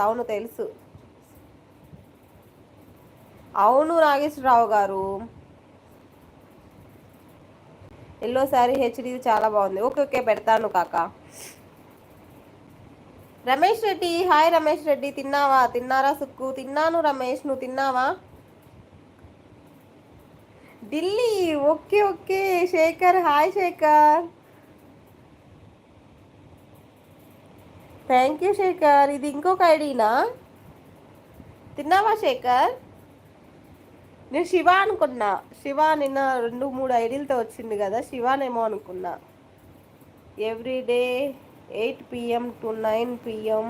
అవును తెలుసు. అవును నాగేశ్వరరావు గారు. ఎల్లో శారీ హెచ్డి చాలా బాగుంది. ఓకే ఓకే పెడతాను కాకా. రమేష్ రెడ్డి హాయ్. రమేష్ రెడ్డి తిన్నావా? తిన్నారా సుక్కు? తిన్నాను రమేష్, నువ్వు తిన్నావా? Delhi okay okay. Shekhar hi Shekhar. Thank you Shekhar. ఇది ఇంకొక ఐడినా? తిన్నావా శేఖర్? నేను శివ అనుకున్నా. శివ నిన్న 2-3 ఐడీలతో వచ్చింది కదా, శివానేమో అనుకున్నా. ఎవ్రీడే 8 PM to 9 PM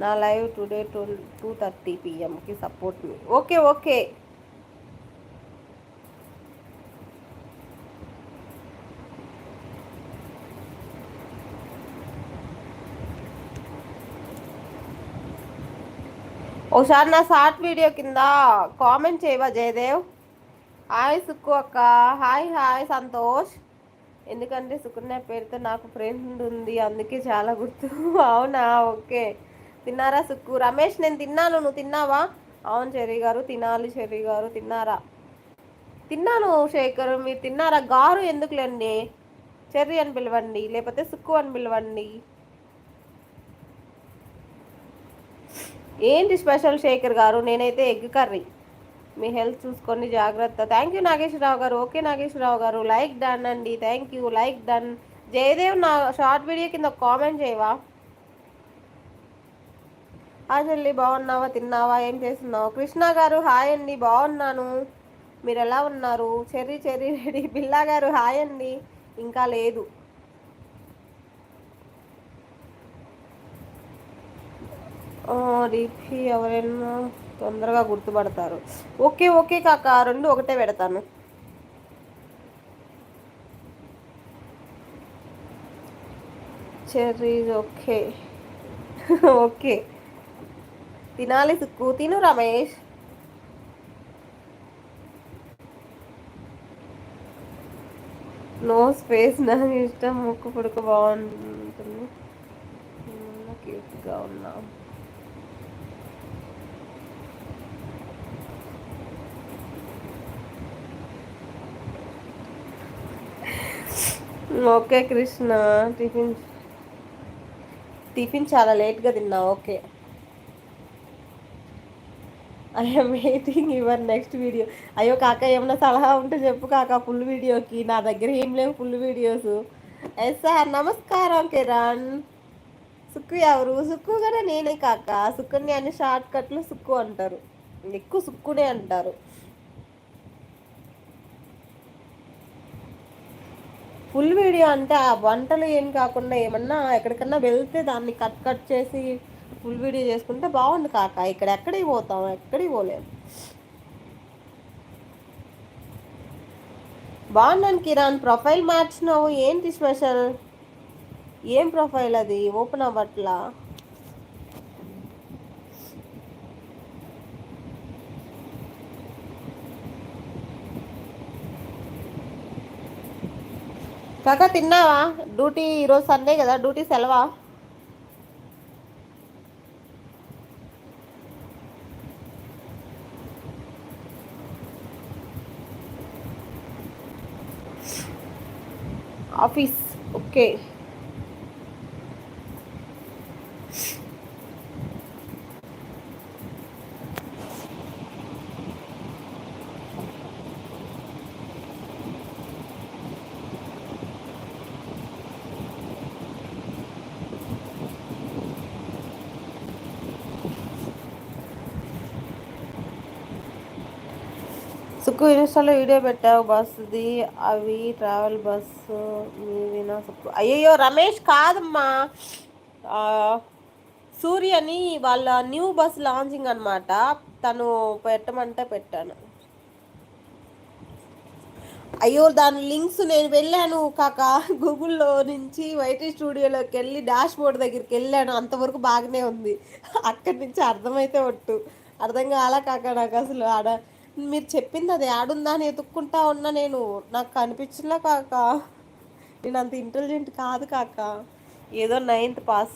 నా లైవ్ టుడే 2:30 PMకి సపోర్ట్ మీ. Okay okay. ఒకసారి నా షార్ట్ వీడియో కింద కామెంట్ చేయవా జయదేవ్? హాయ్ సుక్కు అక్క. Hi hi Santosh. ఎందుకంటే సుకన్య పేరుతో నాకు ఫ్రెండ్ ఉంది, అందుకే చాలా గుర్తు. అవునా ఓకే. తిన్నారా సుక్కు? రమేష్ నేను తిన్నాను, నువ్వు తిన్నావా? అవును చెర్రీ గారు తినాలి. చెర్రీ గారు తిన్నారా? తిన్నాను శేఖర్, మీరు తిన్నారా? గారు ఎందుకులేండి, చెర్రీ అని పిలవండి, లేకపోతే సుక్కు అని పిలవండి. ఏంటి స్పెషల్ శేఖర్ గారు? నేనైతే ఎగ్ కర్రీ. మీ హెల్త్ చూసుకొని జాగ్రత్త. థ్యాంక్ యూ నాగేశ్వరరావు గారు. ఓకే నాగేశ్వరరావు గారు లైక్ డన్ అండి. Thank you like done. Jayadev నా షార్ట్ వీడియో కింద కామెంట్ చేయవా? హాయ్ చెల్లి బాగున్నావా? తిన్నావా? ఏం చేస్తున్నావు? కృష్ణ గారు హాయ్ అండి, బాగున్నాను. మీరు ఎలా ఉన్నారు? Cherry cherry ready. బిల్లా గారు హాయ్ అండి. ఇంకా లేదు. డిపి ఎవరైనా తొందరగా గుర్తుపడతారు. ఓకే ఓకే కాక, రెండు ఒకటే పెడతాను. Cherries okay. ఓకే తినాలి సుక్కు. తిను రమేష్. నో స్పేస్ నాకు ఇష్టం. ముక్కు పుడక బాగుంటుంది. క్యూట్గా ఉన్నా. ఓకే కృష్ణ. టిఫిన్ టిఫిన్ చాలా లేట్గా తిన్నా. Okay. I'm waiting your next video. అయ్యో కాక ఏమన్నా సలహా ఉంటే చెప్పు కాక, ఫుల్ వీడియోకి. నా దగ్గర ఏం లేవు ఫుల్ వీడియోస్. ఎస్ సార్ నమస్కారం కిరణ్. సుక్కు ఎవరు? సుక్కు కూడా నేనే కాక. సుక్కుని అన్ని షార్ట్ కట్లు సుక్కు అంటారు, ఎక్కువ సుక్కునే అంటారు. ఫుల్ వీడియో అంటే ఆ వంటలు ఏం కాకుండా ఏమన్నా ఎక్కడికన్నా వెళ్తే దాన్ని కట్ కట్ చేసి ఫుల్ వీడియో చేసుకుంటే బాగుంది కాక. ఇక్కడ ఎక్కడికి పోతాం? ఎక్కడికి పోలేము. బాగున్నాను కిరణ్. ప్రొఫైల్ మార్చినావు, ఏంటి స్పెషల్? ఏం ప్రొఫైల్ అది? ఓపెన్ అవ్వట్లా. కాక తిన్నావా? డ్యూటీ ఈరోజు సండే కదా, డ్యూటీ సెలవా? Office okay. సుక్కు ఇన్స్టాలో వీడియో పెట్టావు బస్సుది, అవి ట్రావెల్ బస్సు మీవినా సుక్కు? అయ్యయ్యో రమేష్ కాదమ్మా, సూర్యని వాళ్ళ న్యూ బస్ లాంచింగ్ అనమాట. తను పెట్టమంటే పెట్టాను. అయ్యో దాని లింక్స్ నేను వెళ్ళాను కాక, గూగుల్లో నుంచి వైటీ స్టూడియోలోకి వెళ్ళి డాష్ బోర్డ్ దగ్గరికి వెళ్ళాను, అంతవరకు బాగానే ఉంది. అక్కడి నుంచి అర్థమైతే ఒట్టు అర్థం కాలా కాక నాకు అసలు. ఆడ మీరు చెప్పింది అది ఆడుందా అని ఎతుక్కుంటా ఉన్నా నేను, నాకు కనిపించలే కాక. నేను అంత ఇంటెలిజెంట్ కాదు కాక, ఏదో 9th పాస్.